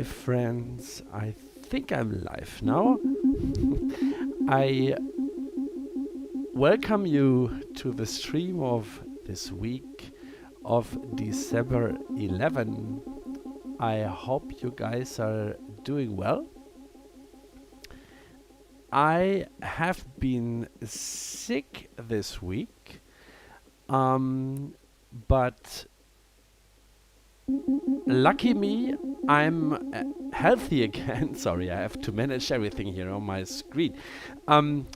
friends. I think I'm live now. I welcome you to the stream of this week of December 11. I hope you guys are doing well. I have been sick this week, but lucky me, I'm healthy again. Sorry, I have to manage everything here on my screen. I'm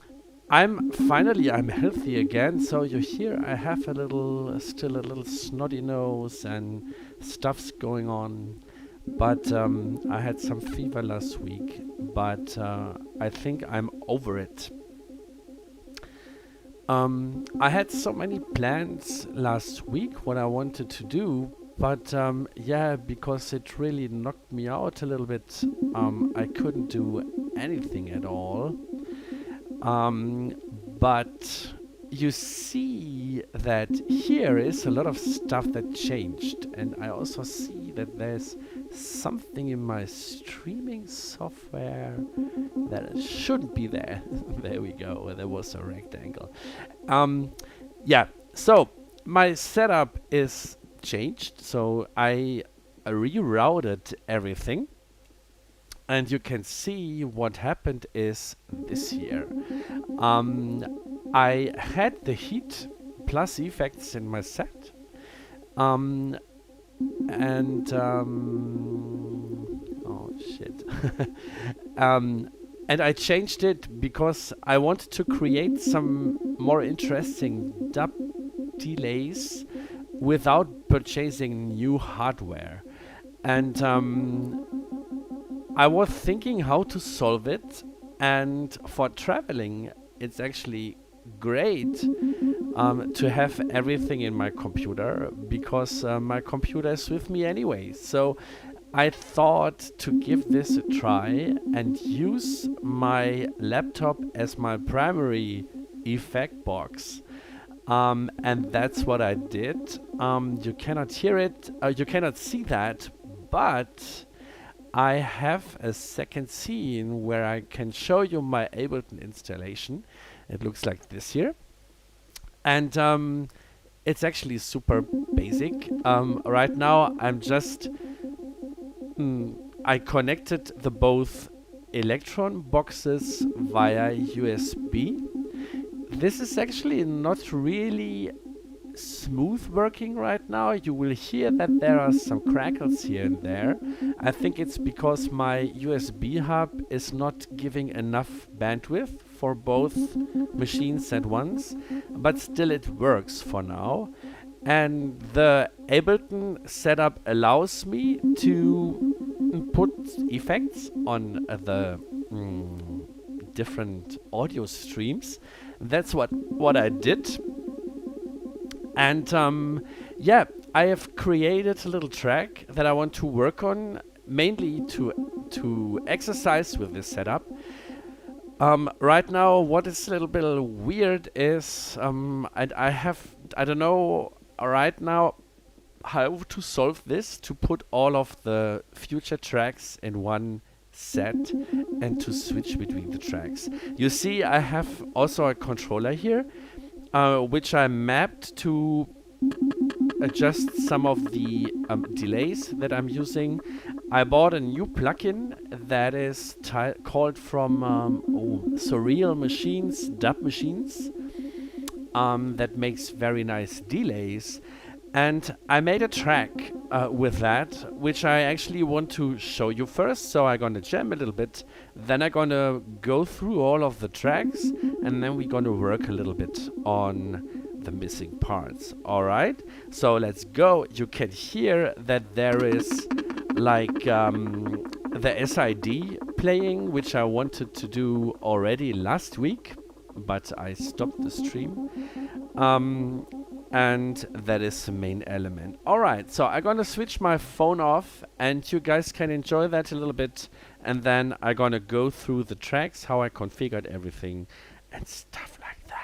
healthy again. So you hear I have still a little snotty nose and stuff's going on. But I had some fever last week, but I think I'm over it. I had so many plans last week what I wanted to do, but yeah, because it really knocked me out a little bit, I couldn't do anything at all. But you see that here is a lot of stuff that changed, and I also see that there's something in my streaming software that it shouldn't be there. There we go. There was a rectangle. Yeah, so my setup is changed. So I rerouted everything. And you can see what happened is this here. I had the heat plus effects in my set. Oh shit. And I changed it because I wanted to create some more interesting dub delays without purchasing new hardware. And I was thinking how to solve it, and for traveling it's actually great to have everything in my computer, because my computer is with me anyway. So I thought to give this a try and use my laptop as my primary effect box. And that's what I did. You cannot hear it, you cannot see that, but I have a second scene where I can show you my Ableton installation. It looks like this here. And it's actually super basic. Right now I'm just... I connected the both Electron boxes via USB. This is actually not really smooth working right now. You will hear that there are some crackles here and there. I think it's because my USB hub is not giving enough bandwidth for both machines at once, but still it works for now. And the Ableton setup allows me to put effects on the different audio streams. That's what I did. And yeah, I have created a little track that I want to work on, mainly to exercise with this setup. Right now, what is a little bit weird is I don't know right now how to solve this, to put all of the future tracks in one set and to switch between the tracks. You see, I have also a controller here, which I mapped to adjust some of the delays that I'm using. I bought a new plugin that is called from Surreal Machines, Dub Machines, that makes very nice delays. And I made a track with that, which I actually want to show you first. So I'm gonna jam a little bit, then I'm gonna go through all of the tracks, and then we're gonna work a little bit on the missing parts. Alright, so let's go. You can hear that there is like the SID playing, which I wanted to do already last week, but I stopped the stream. And that is the main element. Alright, so I'm gonna switch my phone off and you guys can enjoy that a little bit, and then I'm gonna go through the tracks, how I configured everything and stuff like that.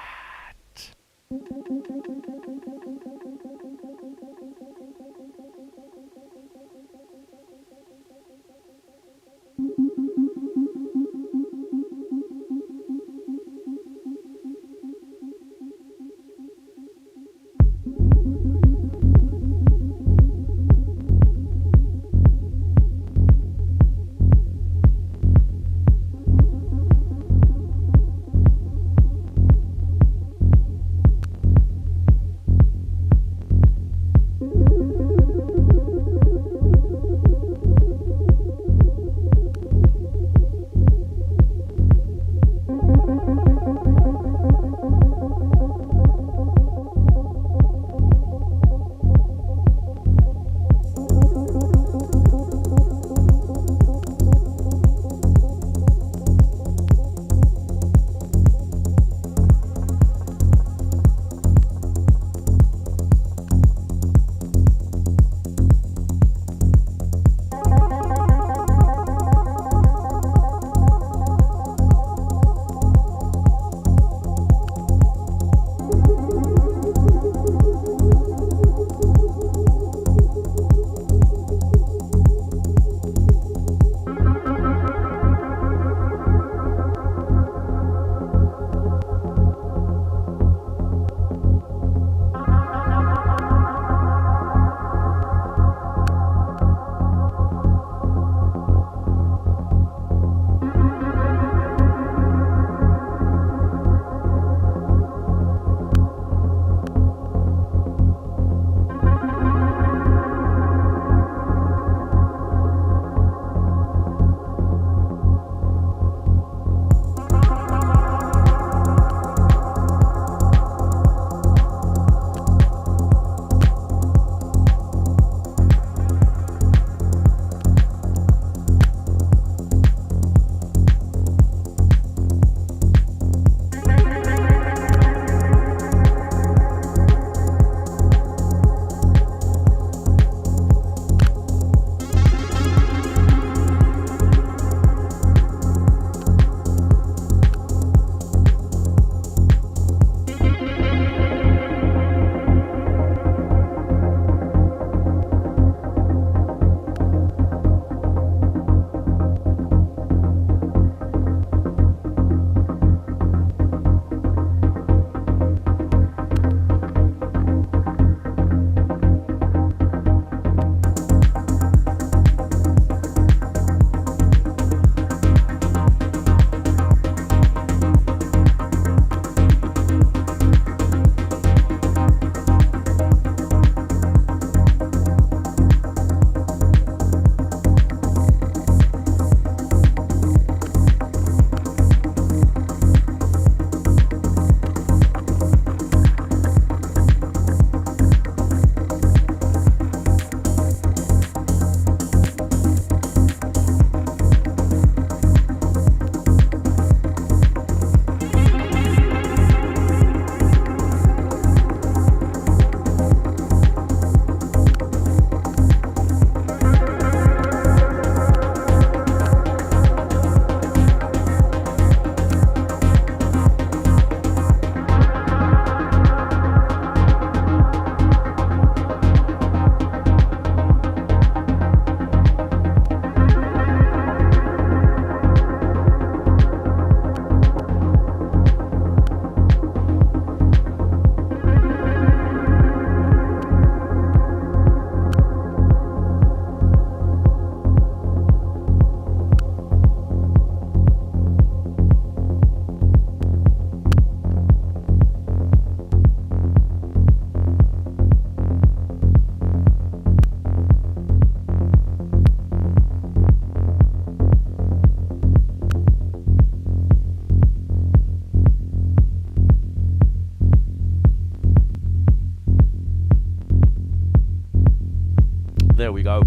there we go.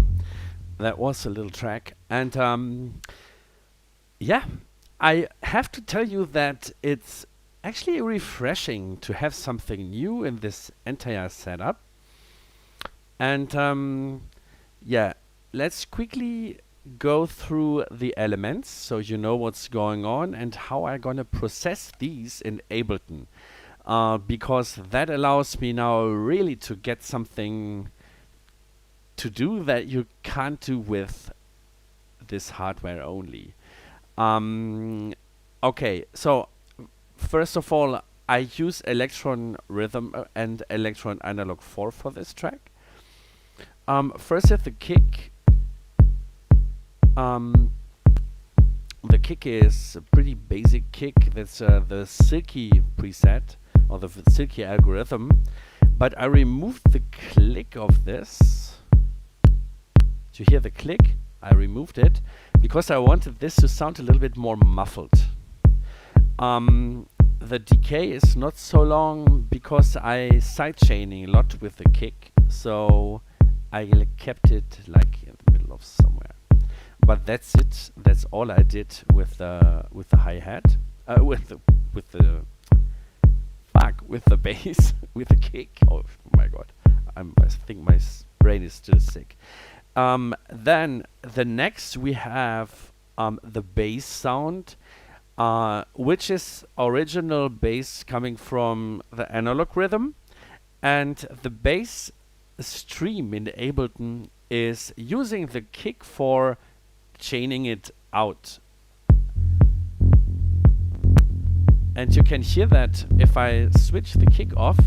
That was a little track. And yeah, I have to tell you that it's actually refreshing to have something new in this entire setup. And yeah, let's quickly go through the elements so you know what's going on and how I'm gonna process these in Ableton. Because that allows me now really to get something to do that you can't do with this hardware only. Okay, so first of all, I use Electron Rhythm and Electron Analog 4 for this track. First at the kick. The kick is a pretty basic kick. That's the Silky preset, or the Silky algorithm. But I removed the click of this. Do you hear the click? I removed it because I wanted this to sound a little bit more muffled. The decay is not so long because I sidechaining a lot with the kick, so I kept it like in the middle of somewhere. But that's it. That's all I did with the hi-hat, with the bass, with the kick. Oh my god, I think my brain is still sick. Then the next we have the bass sound, which is original bass coming from the analog rhythm, and the bass stream in Ableton is using the kick for chaining it out. And you can hear that if I switch the kick off.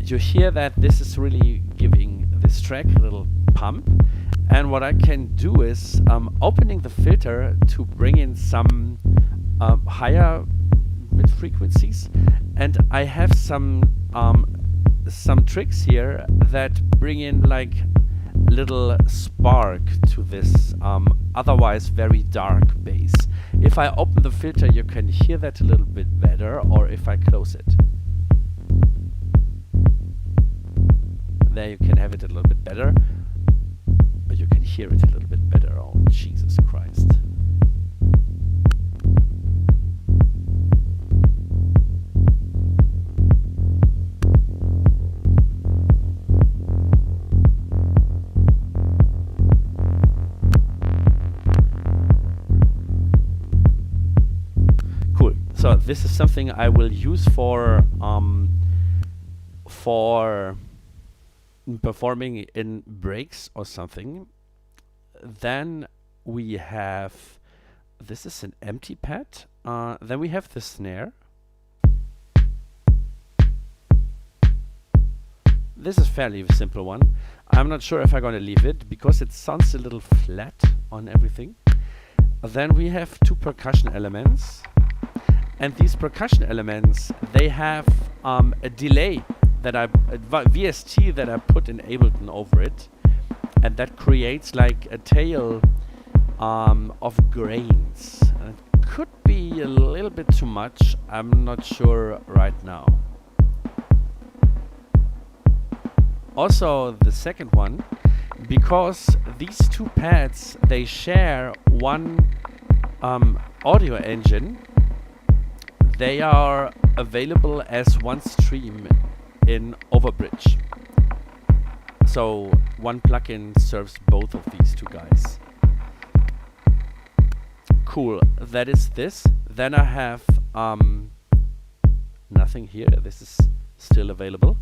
You hear that this is really giving this track a little pump. And what I can do is opening the filter to bring in some higher mid frequencies, and I have some tricks here that bring in like a little spark to this otherwise very dark bass. If I open the filter, you can hear that a little bit better, or if I close it. There you can have it a little bit better, but you can hear it a little bit better. Oh, Jesus Christ. Cool. So this is something I will use for performing in breaks or something. Then we have, this is an empty pad. Then we have the snare. This is fairly simple one. I'm not sure if I'm gonna leave it because it sounds a little flat on everything. Then we have two percussion elements, and these percussion elements, they have a delay that VST that I put in Ableton over it, and that creates like a tail of grains. And it could be a little bit too much. I'm not sure right now. Also, the second one, because these two pads, they share one audio engine, they are available as one stream in Overbridge. So one plugin serves both of these two guys. Cool, that is this. Then I have nothing here. This is still available.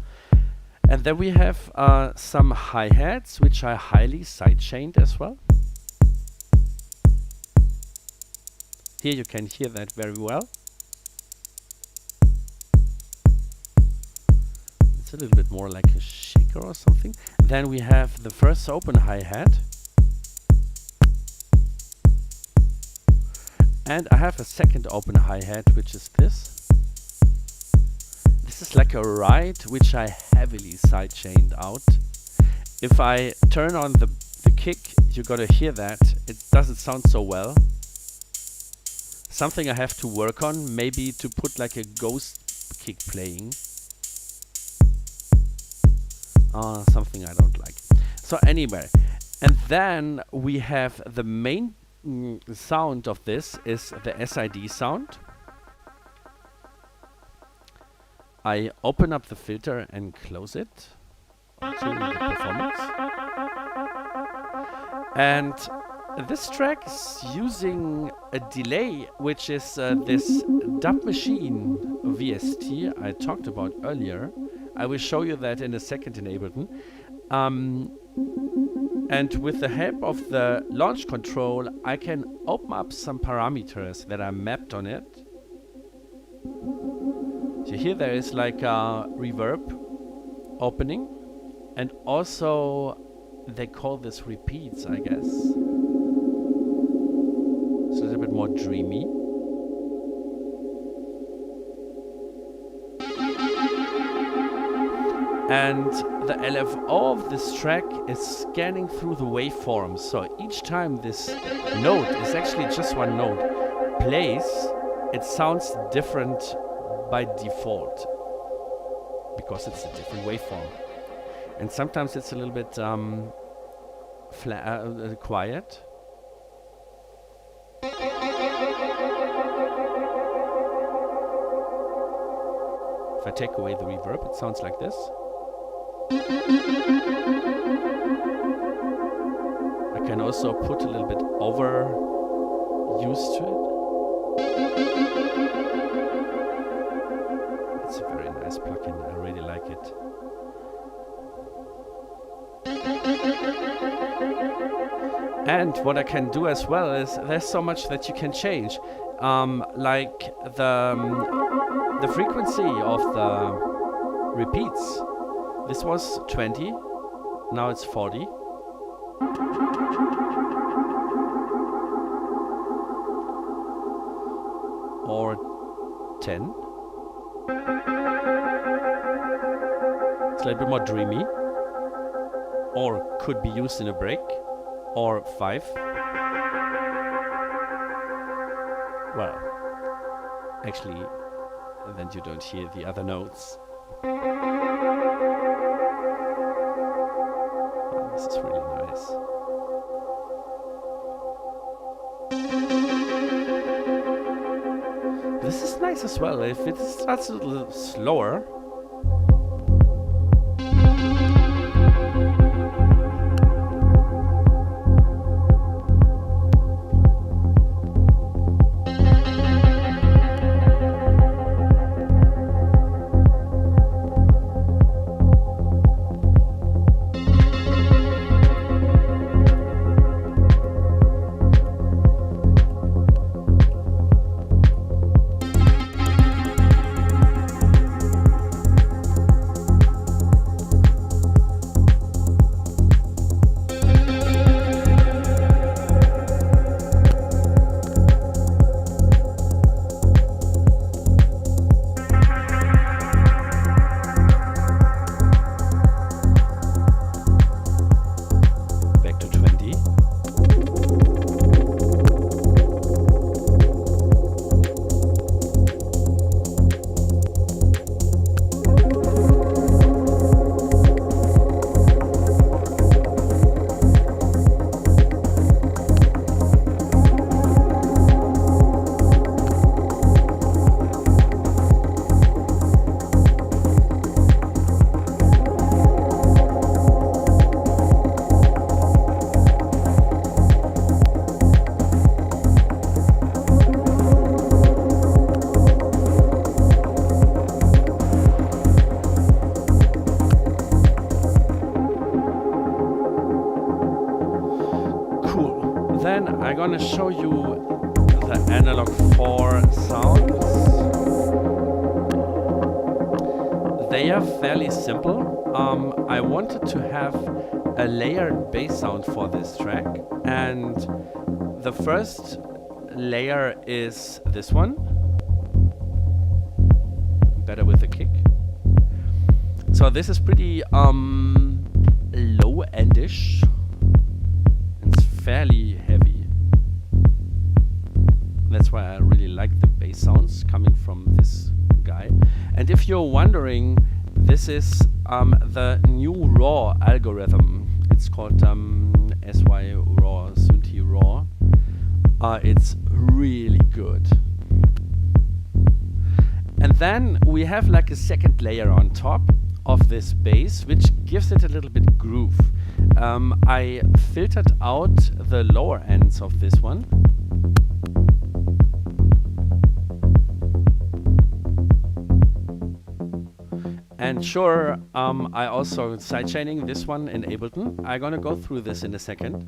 And then we have some hi-hats, which I highly sidechained as well. Here you can hear that very well. It's a little bit more like a shaker or something. Then we have the first open hi-hat. And I have a second open hi-hat, which is this. This is like a ride, which I heavily sidechained out. If I turn on the kick, you're gonna hear that. It doesn't sound so well. Something I have to work on, maybe to put like a ghost kick playing. Something I don't like. So anyway, and then we have the main sound of this is the SID sound. I open up the filter and close it to the performance. And this track is using a delay, which is this dub machine VST I talked about earlier. I will show you that in a second in Ableton. And with the help of the launch control, I can open up some parameters that are mapped on it. So here there is like a reverb opening, and also they call this repeats, I guess. So it's a bit more dreamy. And the LFO of this track is scanning through the waveforms. So each time this note is actually just one note plays, it sounds different by default because it's a different waveform. And sometimes it's a little bit quiet. If I take away the reverb, it sounds like this. I can also put a little bit over used to it. It's a very nice plugin, I really like it. And what I can do as well is there's so much that you can change, like the frequency of the repeats. This was 20, now it's 40. Or 10. It's a little bit more dreamy. Or could be used in a break. Or 5. Well, actually, then you don't hear the other notes. This is really nice. This is nice as well. If it starts a little slower. I'm gonna show you the Analog 4 sounds. They are fairly simple. I wanted to have a layered bass sound for this track, and the first layer is this one, better with the kick. So this is pretty low-endish. It's fairly heavy. That's why I really like the bass sounds coming from this guy. And if you're wondering, this is the new raw algorithm. It's called SY raw, Synth raw. It's really good. And then we have like a second layer on top of this bass, which gives it a little bit groove. I filtered out the lower ends of this one. And sure, I also sidechaining this one in Ableton. I'm gonna go through this in a second.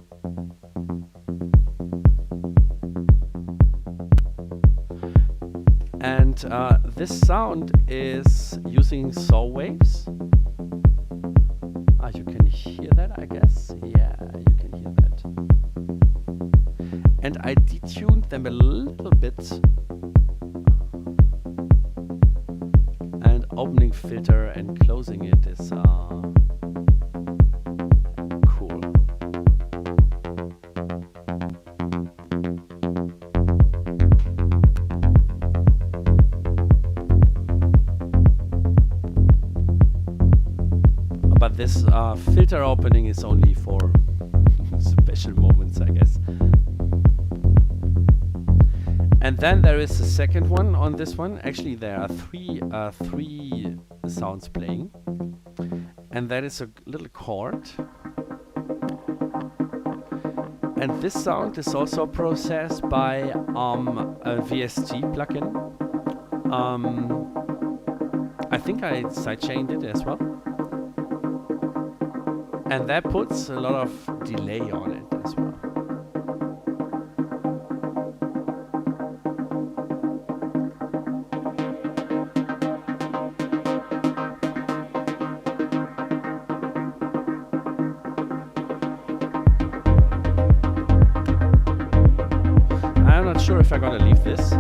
And this sound is using saw waves. You can hear that, I guess. Yeah, you can hear that. And I detuned them a little bit. And opening filter and closing it is cool. But this filter opening is only for special moments, I guess. And then there is a second one on this one. Actually, there are three sounds playing. And that is a little chord. And this sound is also processed by a VST plugin. I think I sidechained it as well. And that puts a lot of delay on it as well. I'm not sure if I'm gonna leave this.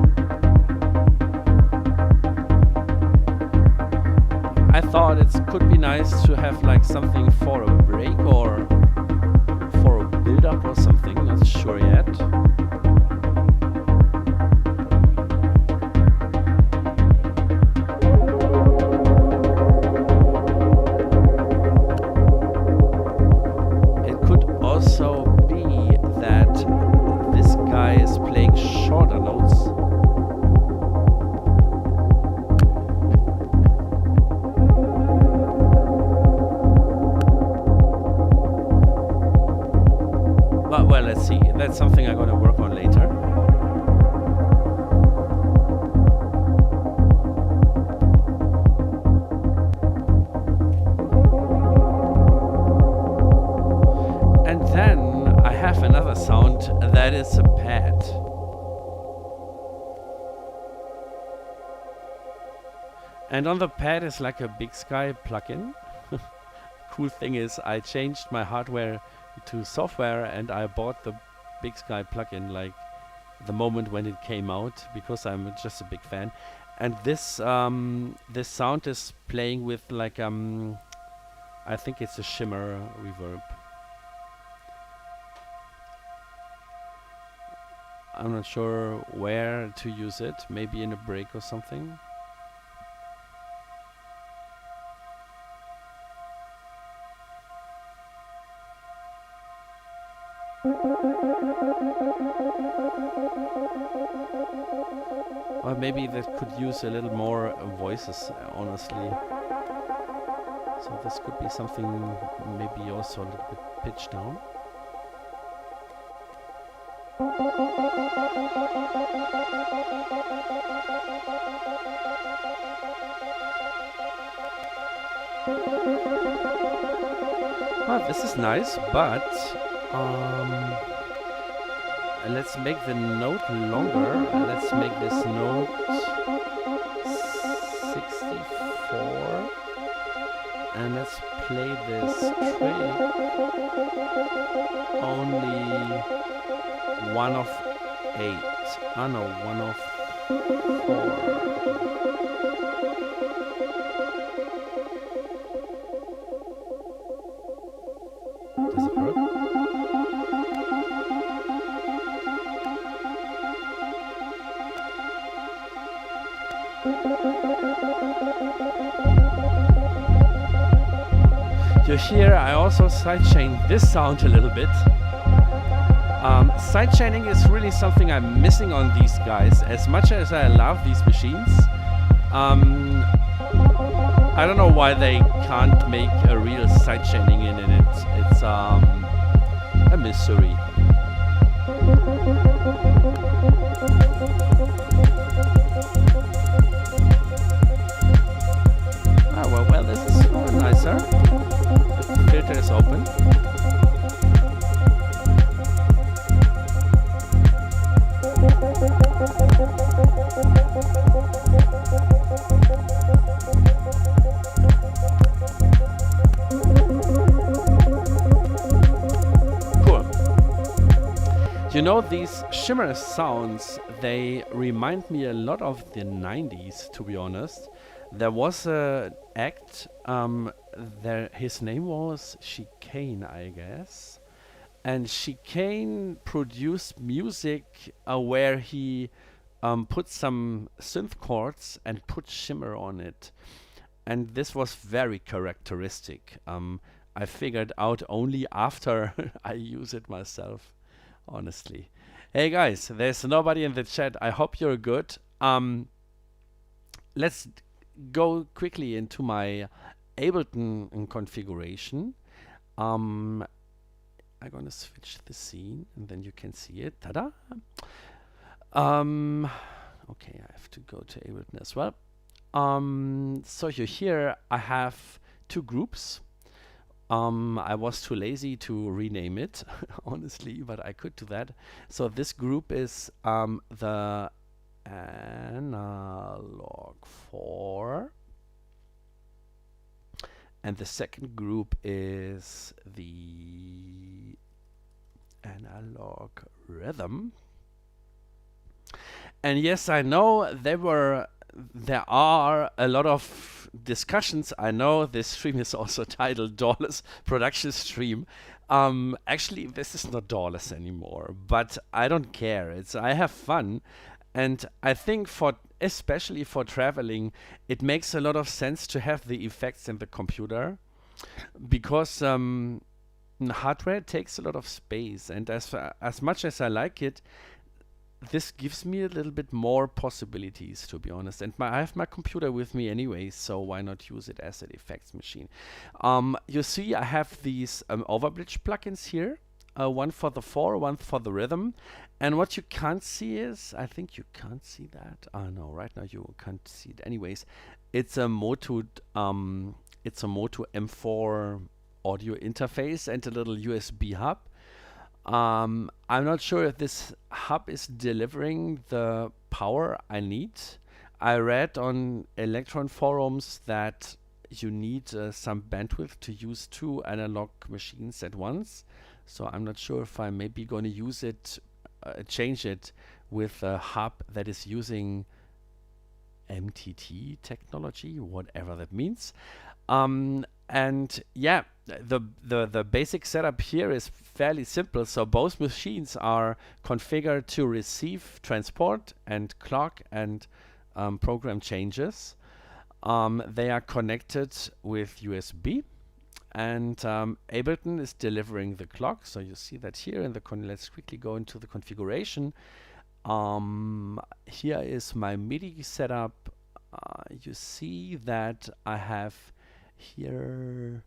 I thought it could be nice to have like something for a break or for a build-up or something, not sure yet. It could also be that this guy is playing shorter notes. Well, let's see. That's something I'm going to work on later. And then I have another sound that is a pad. And on the pad is like a Big Sky plugin. Cool thing is I changed my hardware to software and I bought the Big Sky plugin like the moment when it came out because I'm just a big fan. And this this sound is playing with like I think it's a shimmer reverb. I'm not sure where to use it, maybe in a break or something. Or maybe that could use a little more voices, honestly. So this could be something maybe also a little bit pitched down. This is nice, but let's make the note longer. Let's make this note 64. And let's play this trick only 1 of 8. Oh no, 1 of 4. Does it work? You hear I also sidechain this sound a little bit. Sidechaining is really something I'm missing on these guys. As much as I love these machines, I don't know why they can't make a real sidechaining in it. It's a mystery. Oh, well, this is more nicer. The filter is open. Cool. You know, these shimmer sounds, they remind me a lot of the 90s, to be honest. There was an act, his name was Chicane, I guess. And Chicane produced music where he put some synth chords and put shimmer on it. And this was very characteristic. I figured out only after I use it myself, honestly. Hey guys, there's nobody in the chat. I hope you're good. Let's go quickly into my Ableton configuration. I'm gonna switch the scene and then you can see it. Ta-da! Okay, I have to go to Ableton as well. So you hear I have two groups. I was too lazy to rename it, honestly, but I could do that. So this group is the Analog 4. And the second group is the Analog Rytm. And yes, I know there are a lot of discussions. I know this stream is also titled Doorless Production Stream. Actually, this is not doorless anymore, but I don't care. I have fun. And I think especially for traveling, it makes a lot of sense to have the effects in the computer, because hardware takes a lot of space, and as much as I like it, this gives me a little bit more possibilities, to be honest. And I have my computer with me anyway, so why not use it as an effects machine? You see, I have these overbridge plugins here. One for the 4, one for the rhythm. And what you can't see is, I think you can't see that. Oh no, right now you can't see it anyways. It's a Moto M4 audio interface and a little USB hub. I'm not sure if this hub is delivering the power I need. I read on Electron forums that you need some bandwidth to use 2 analog machines at once. So I'm not sure if I'm maybe going to use it, change it with a hub that is using MTT technology, whatever that means. And yeah, the basic setup here is fairly simple. So both machines are configured to receive transport and clock and program changes. They are connected with USB. And Ableton is delivering the clock. So you see that here in the let's quickly go into the configuration. Here is my MIDI setup. You see that I have here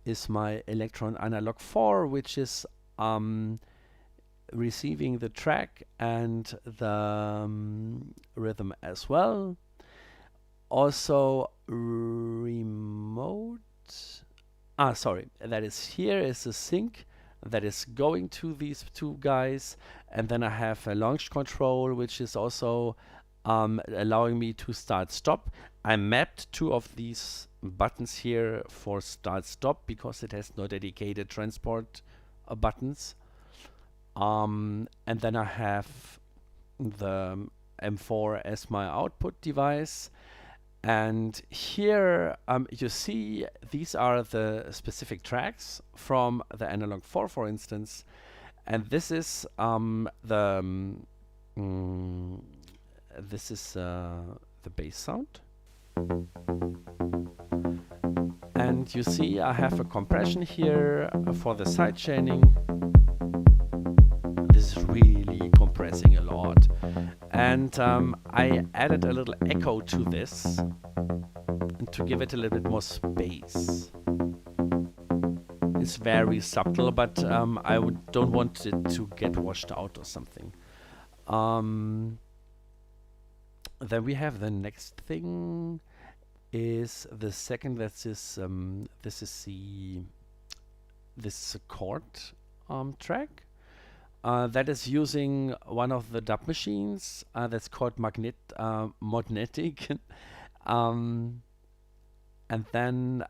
is my Electron Analog 4, which is receiving the track and the rhythm as well. Also remote, that is here is a sync that is going to these two guys, and then I have a launch control, which is also allowing me to start stop. I mapped 2 of these buttons here for start stop because it has no dedicated transport buttons. And then I have the M4 as my output device. And here you see these are the specific tracks from the Analog 4, for instance. And this is this is the bass sound. And you see I have a compression here for the side chaining. This is really compressing a lot. And I added a little echo to this to give it a little bit more space. It's very subtle, but don't want it to get washed out or something. Then we have the next thing is the second. This is a chord track that is using one of the dub machines that's called magnetic. And then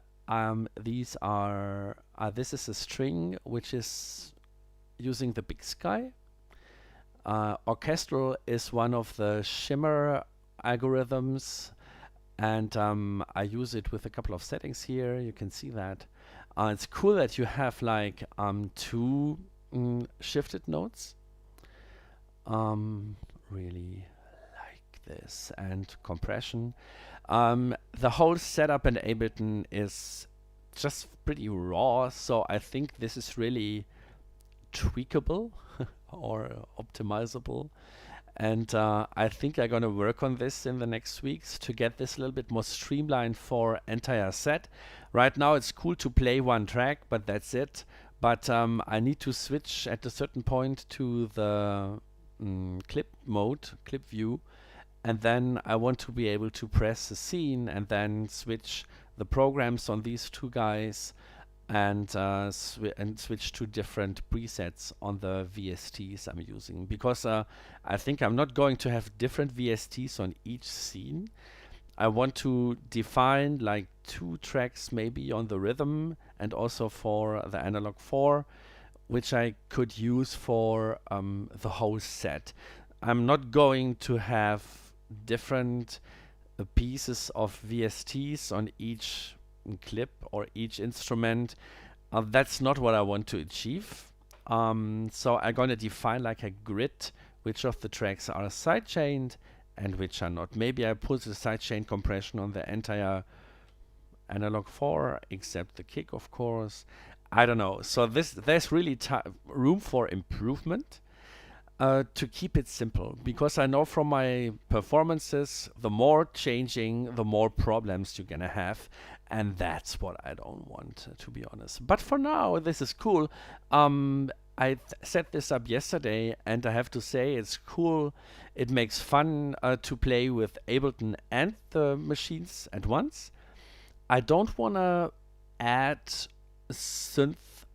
these are this is a string which is using the Big Sky. Orchestral is one of the shimmer algorithms, and I use it with a couple of settings here. You can see that. It's cool that you have like two shifted notes. Really like this, and compression. The whole setup in Ableton is just pretty raw, so I think this is really tweakable or optimizable. And I think I'm gonna work on this in the next weeks to get this a little bit more streamlined for entire set. Right now it's cool to play one track, but that's it. But I need to switch at a certain point to the clip mode, clip view, and then I want to be able to press the scene and then switch the programs on these two guys and switch to different presets on the VSTs I'm using, because I think I'm not going to have different VSTs on each scene. I want to define like 2 tracks maybe on the rhythm and also for the analog 4, which I could use for the whole set. I'm not going to have different pieces of VSTs on each clip or each instrument. That's not what I want to achieve. So I'm gonna define like a grid, which of the tracks are sidechained and which are not. Maybe I put the sidechain compression on the entire analog 4 except the kick, of course. I don't know. So there's really room for improvement. To keep it simple, because I know from my performances, the more changing, the more problems you're gonna have, and that's what I don't want, to be honest. But for now, this is cool. I set this up yesterday, and I have to say it's cool. It makes fun to play with Ableton and the machines at once. I don't want to add synth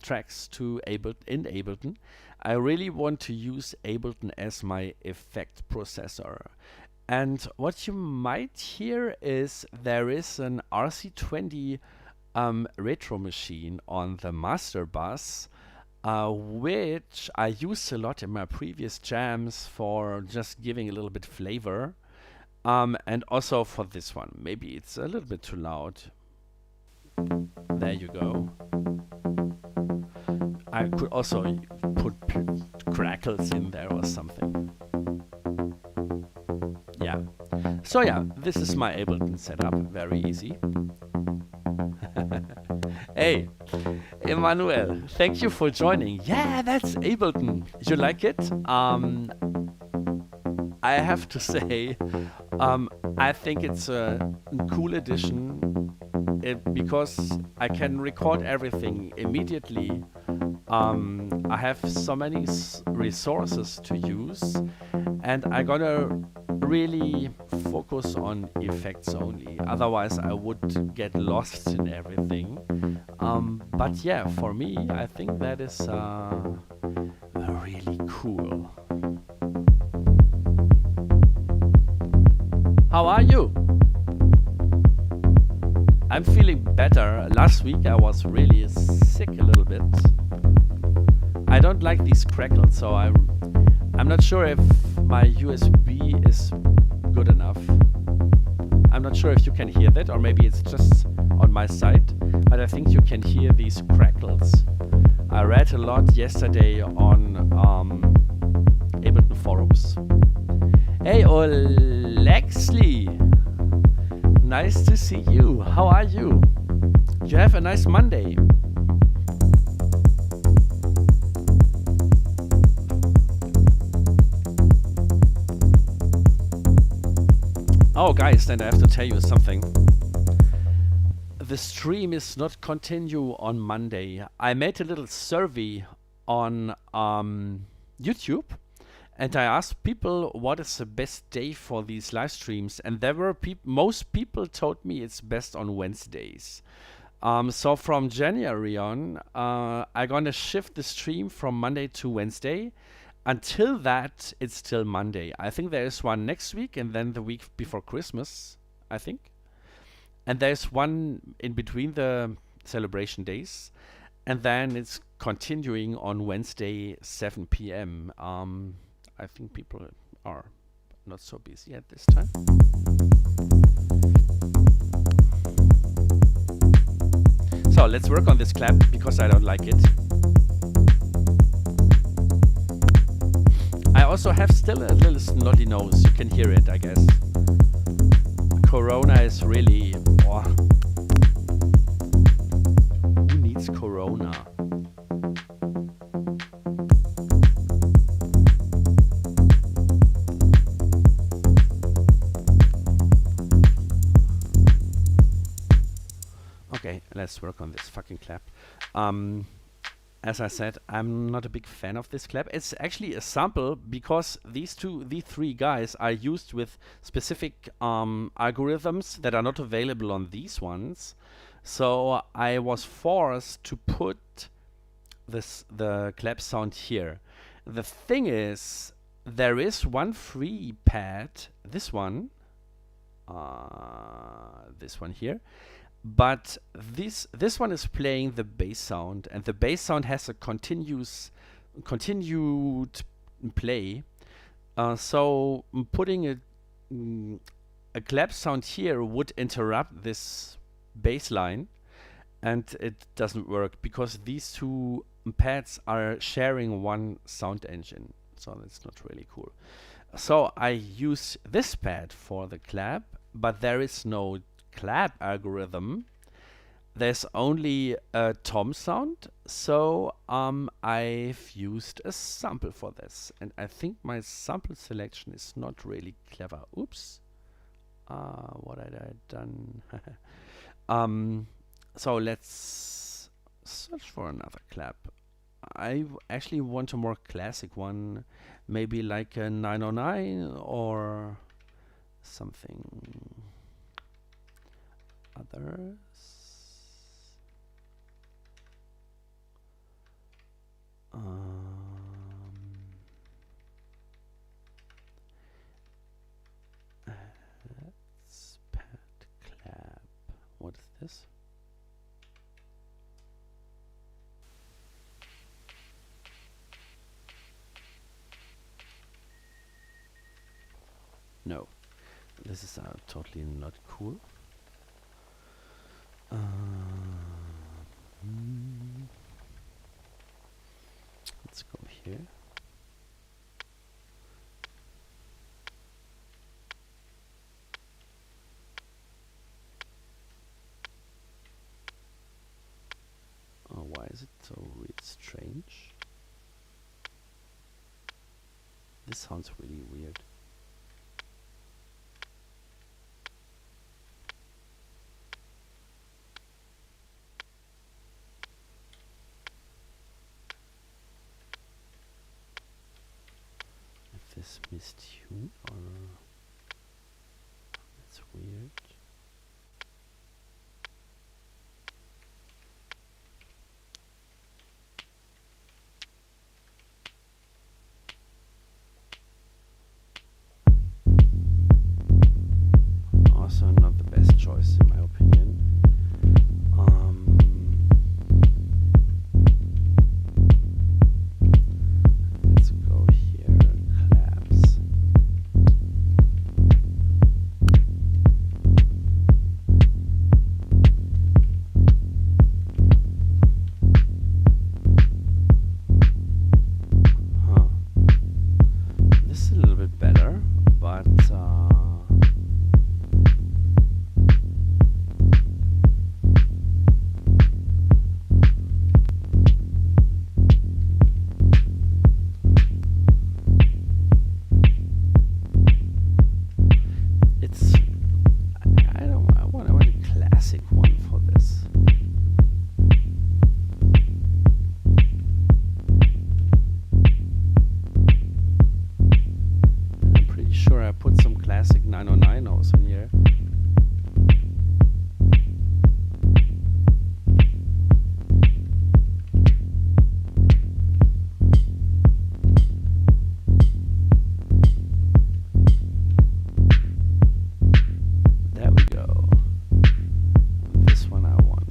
tracks to Ableton. I really want to use Ableton as my effect processor. And what you might hear is there is an RC20 retro machine on the master bus, which I used a lot in my previous jams for just giving a little bit flavor. And also for this one. Maybe it's a little bit too loud. There you go. I could also put crackles in there or something. Yeah. So yeah, this is my Ableton setup. Very easy. Hey, Emmanuel, thank you for joining. Yeah, that's Ableton. You like it? I have to say, I think it's a cool addition because I can record everything immediately. I have so many resources to use, and I'm gonna really focus on effects only. Otherwise, I would get lost in everything. But yeah, for me, I think that is really cool. How are you? I'm feeling better. Last week I was really sick a little bit. I don't like these crackles, so I'm not sure if my USB is good enough. I'm not sure if you can hear that, or maybe it's just on my side, but I think you can hear these crackles. I read a lot yesterday on Ableton forums, Hey, Olexley. Nice to see you. How are you? You have a nice Monday. Oh, guys, and I have to tell you something. The stream is not continue on Monday. I made a little survey on YouTube, and I asked people what is the best day for these live streams, and there were most people told me it's best on Wednesdays. So from January on, I'm gonna shift the stream from Monday to Wednesday. Until that, it's still Monday. I think there is one next week, and then the week before Christmas, I think. And there's one in between the celebration days, and then it's continuing on Wednesday, 7 p.m. I think people are not so busy at this time. So let's work on this clap because I don't like it. I also have still a little snotty nose. You can hear it, I guess. Corona is really... Oh. Who needs Corona? Okay, let's work on this fucking clap. As I said, I'm not a big fan of this clap. It's actually a sample because these three guys are used with specific algorithms that are not available on these ones. So I was forced to put the clap sound here. The thing is, there is one free pad, this one here. But this one is playing the bass sound, and the bass sound has a continued play. So putting a clap sound here would interrupt this bass line, and it doesn't work because these two pads are sharing one sound engine. So that's not really cool. So I use this pad for the clap, but there is no clap algorithm. There's only a tom sound, so I've used a sample for this, and I think my sample selection is not really clever. Oops, what had I done? So let's search for another clap. I actually want a more classic one, maybe like a 909 or something others. Let's pad clap. What is this? No, this is totally not cool. Let's go here. Oh, why is it so strange? This sounds really weird. This mistune or that's weird. Also not the best choice in my opinion. Let's go here, claps. pianos in here. There we go. This one I want.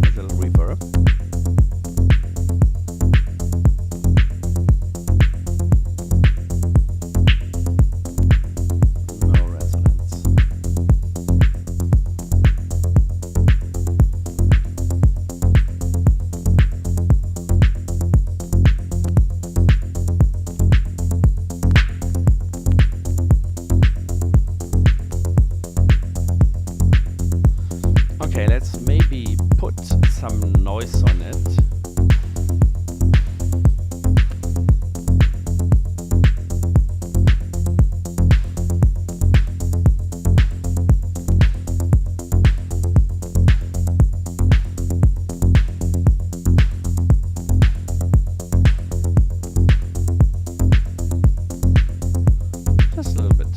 A little reverb. No resonance. Okay, let's maybe put some noise on it. Just a little bit.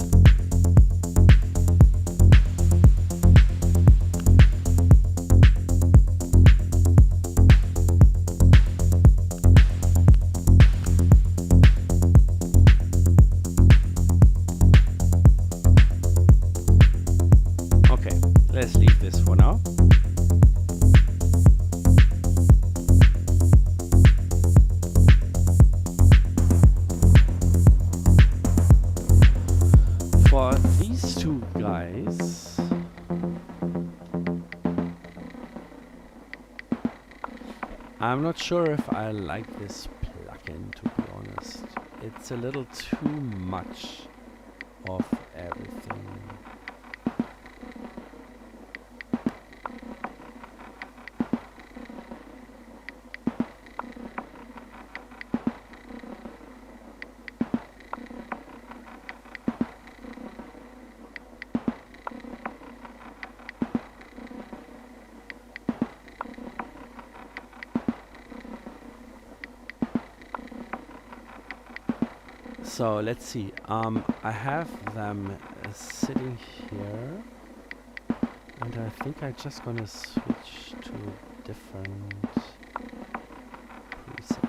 Okay, let's leave this for now. For these two guys, I'm not sure if I like this plugin, to be honest. It's a little too much of everything. So let's see. I have them sitting here, and I think I'm just gonna switch to a different preset.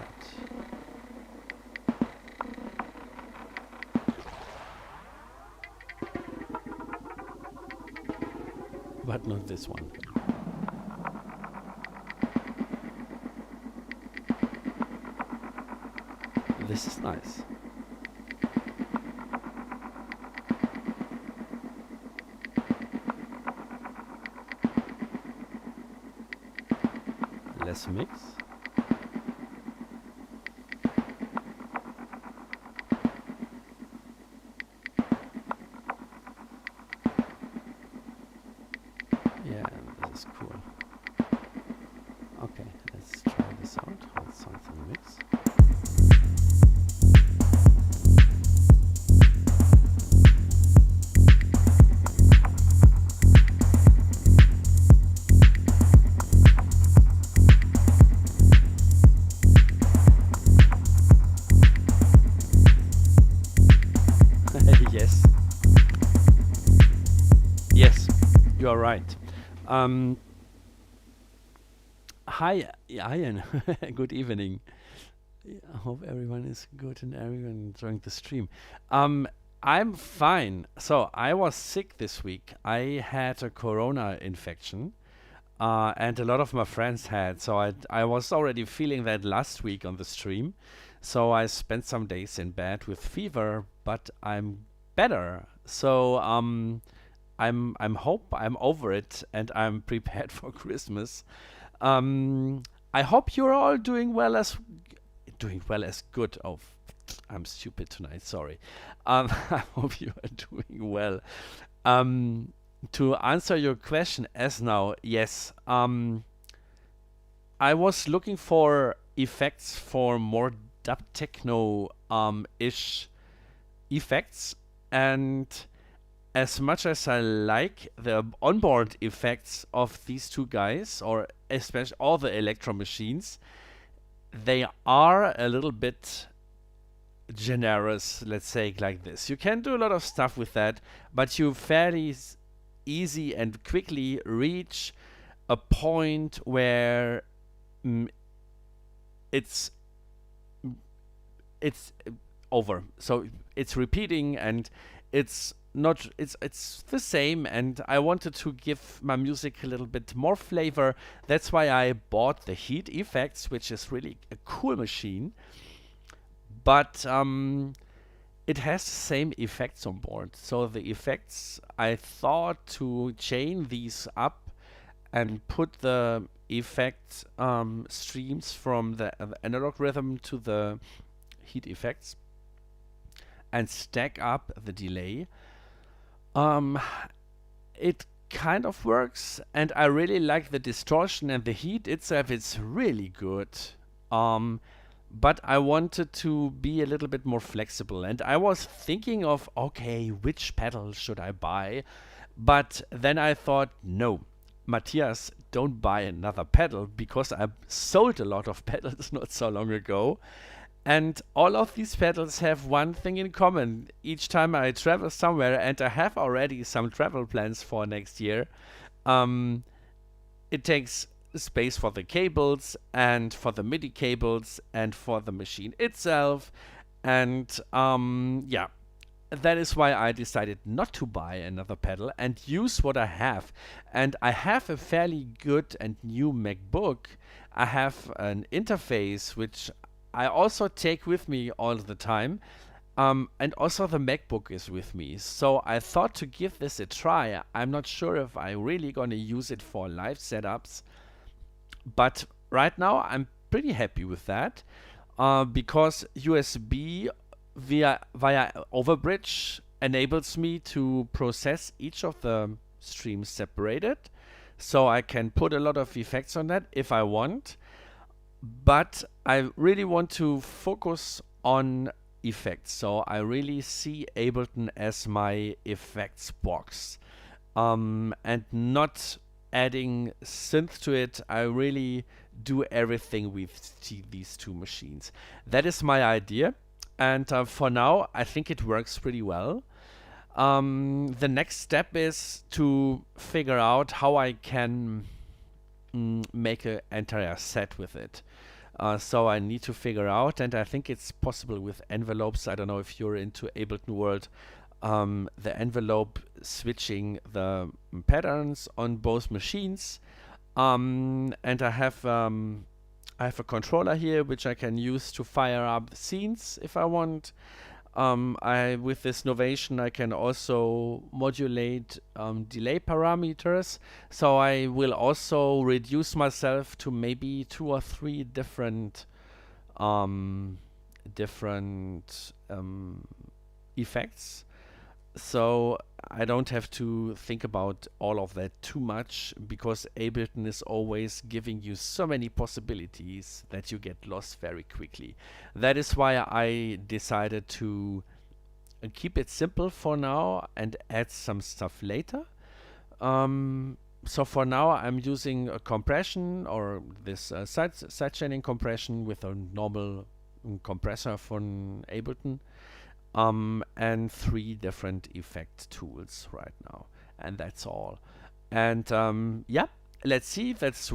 But not this one. This is nice. Less mix. Yeah, this is cool. Okay, let's try this out. How it sounds in the mix. Yes. Yes, you are right. Hi, Ian. Good evening. I hope everyone is good and everyone enjoying the stream. I'm fine. So I was sick this week. I had a corona infection, and a lot of my friends had. So I was already feeling that last week on the stream. So I spent some days in bed with fever, but I'm better. So I'm over it and I'm prepared for Christmas. I hope you're all doing well as good. Oh, I'm stupid tonight. Sorry. I hope you are doing well. To answer your question as now, yes. I was looking for effects for more dub techno ish effects, and as much as I like the onboard effects of these two guys, or especially all the electro machines, they are a little bit generous, let's say it like this. You can do a lot of stuff with that, but you fairly easy and quickly reach a point where it's it's over. So it's repeating and it's not it's the same, and I wanted to give my music a little bit more flavor. That's why I bought the Heat Effects, which is really a cool machine. But it has the same effects on board. So the effects, I thought to chain these up and put the effect streams from the analog rhythm to the Heat Effects and stack up the delay. It kind of works, and I really like the distortion, and the heat itself is really good. But I wanted to be a little bit more flexible, and I was thinking of, okay, which pedal should I buy? But then I thought, no, Matthias, don't buy another pedal, because I sold a lot of pedals not so long ago. And all of these pedals have one thing in common. Each time I travel somewhere, and I have already some travel plans for next year, it takes space for the cables and for the MIDI cables and for the machine itself. And yeah, that is why I decided not to buy another pedal and use what I have. And I have a fairly good and new MacBook. I have an interface which I also take with me all the time. And also the MacBook is with me. So I thought to give this a try. I'm not sure if I'm really going to use it for live setups. But right now I'm pretty happy with that. Because USB via Overbridge enables me to process each of the streams separated. So I can put a lot of effects on that if I want. But I really want to focus on effects. So I really see Ableton as my effects box. And not adding synth to it. I really do everything with these two machines. That is my idea. And for now, I think it works pretty well. The next step is to figure out how I can make an entire set with it. So I need to figure out, and I think it's possible with envelopes. I don't know if you're into Ableton world. The envelope switching the patterns on both machines. And I have a controller here which I can use to fire up the scenes if I want. With this Novation I can also modulate delay parameters, so I will also reduce myself to maybe 2 or 3 different effects. So I don't have to think about all of that too much, because Ableton is always giving you so many possibilities that you get lost very quickly. That is why I decided to keep it simple for now and add some stuff later. So for now I'm using a compression, or this sidechaining compression with a normal compressor from Ableton. And 3 different effect tools right now, and that's all. And yeah, let's see if that's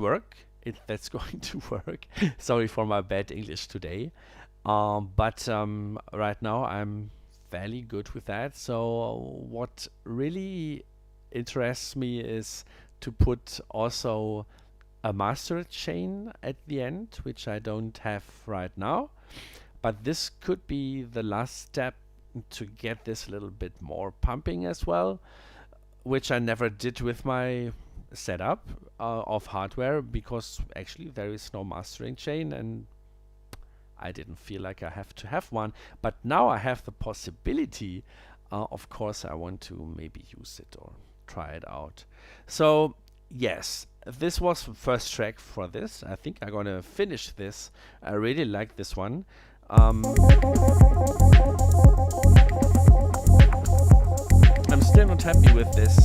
that's going to work. Sorry for my bad English today, but right now I'm fairly good with that. So what really interests me is to put also a master chain at the end, which I don't have right now. But this could be the last step to get this a little bit more pumping as well, which I never did with my setup of hardware, because actually there is no mastering chain and I didn't feel like I have to have one. But now I have the possibility of course I want to maybe use it or try it out. So yes, this was the first track for this. I think I'm gonna finish this. I really like this one. I'm still not happy with this.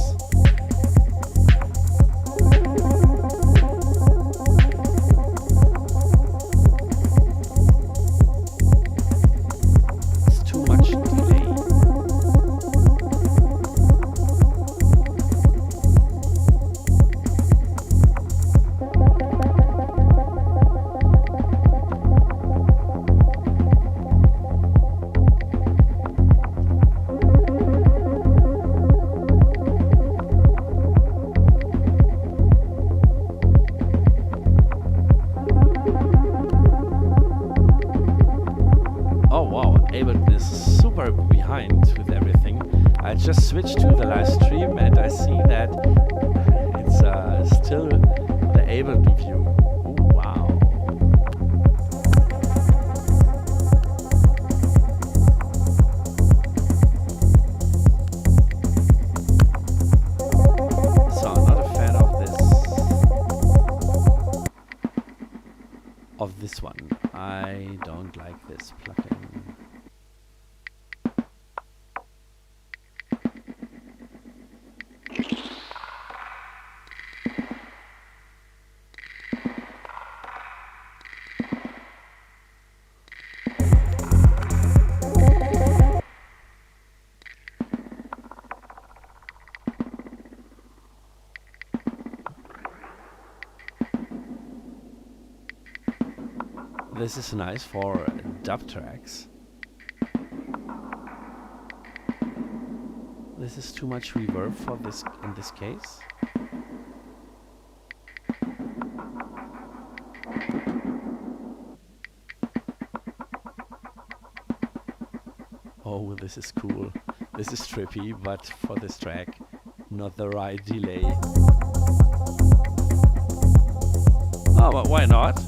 It's too much delay. Ableton is super behind with everything. I just switched to the live stream and I see that it's still the Ableton view. Oh, wow. So I'm not a fan of this one. I don't like this plugin. This is nice for dub tracks. This is too much reverb for this in this case. Oh, this is cool. This is trippy, but for this track, not the right delay. Oh, but why not?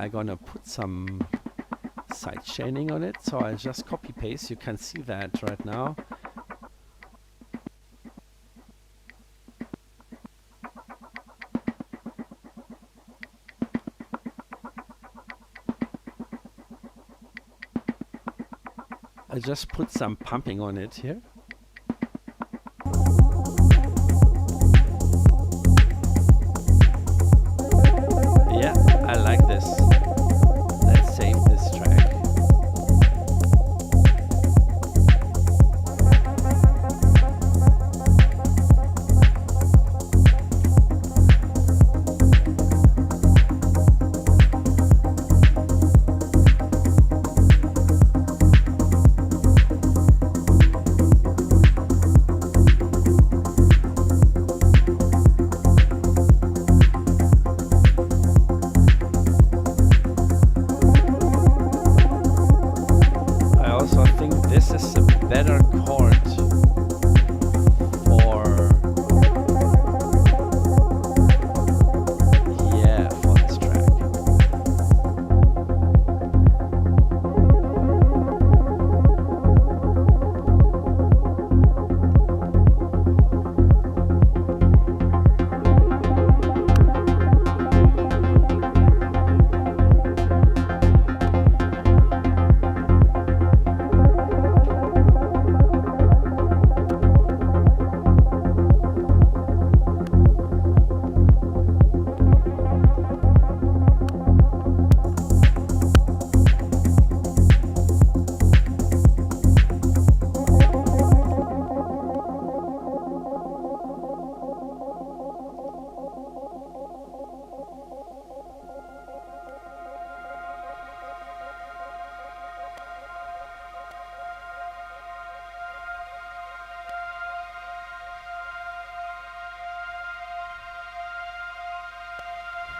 I'm gonna put some side chaining on it, so I'll just copy paste. You can see that right now. I just put some pumping on it here. Yeah, I like this. Let's save this track.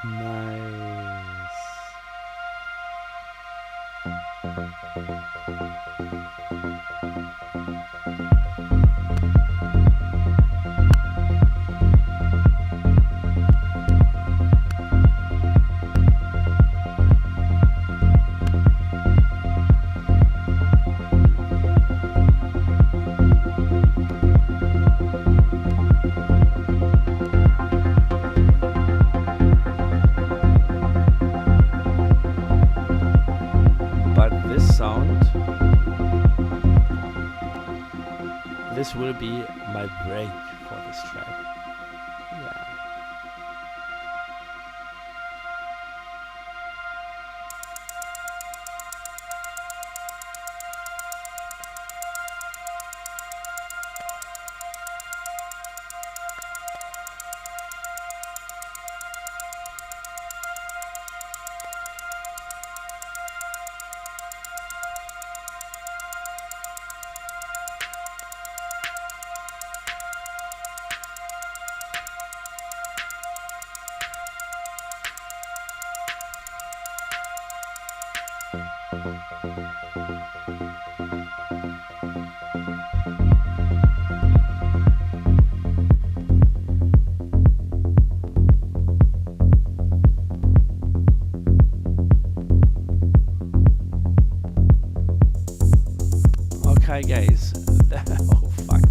Nice. This will be my break for this track. Yeah. Okay, guys. Oh fuck,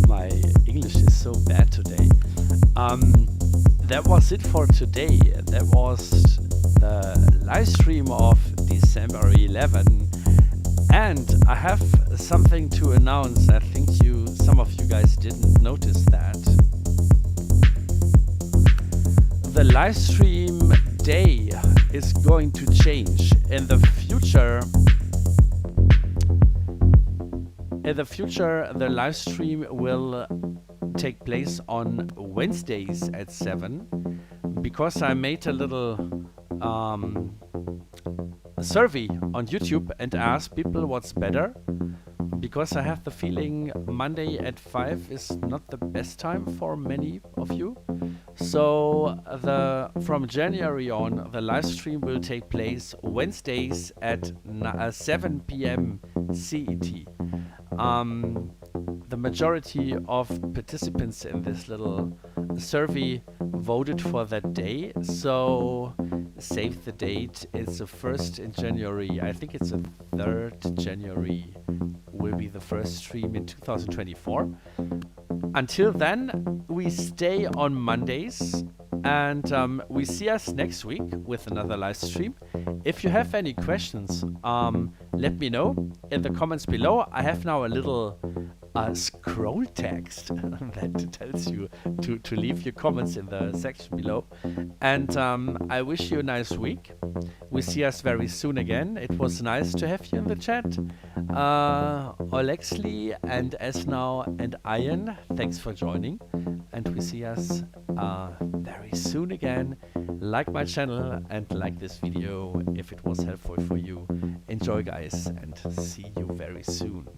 my English is so bad today. That was it for today. That was the live stream of December 11, and I have something to announce. I think some of you guys didn't notice that. The live stream day is going to change in the future. In the future, the live stream will take place on Wednesdays at 7, because I made a little survey on YouTube and asked people what's better, because I have the feeling Monday at 5 is not the best time for many of you. So from January on, the live stream will take place Wednesdays at 7 p.m. CET. The majority of participants in this little survey voted for that day, so save the date. It's the 1st in January. I think it's the 3rd January will be the first stream in 2024. Until then, we stay on Mondays, and we see us next week with another live stream. If you have any questions, let me know in the comments below. I have now a little scroll text that tells you to leave your comments in the section below. And I wish you a nice week. We see us very soon again. It was nice to have you in the chat. Olexley and Esnau and Ian, thanks for joining. And we see us very soon again. Like my channel and like this video if it was helpful for you. Enjoy, guys, and see you very soon.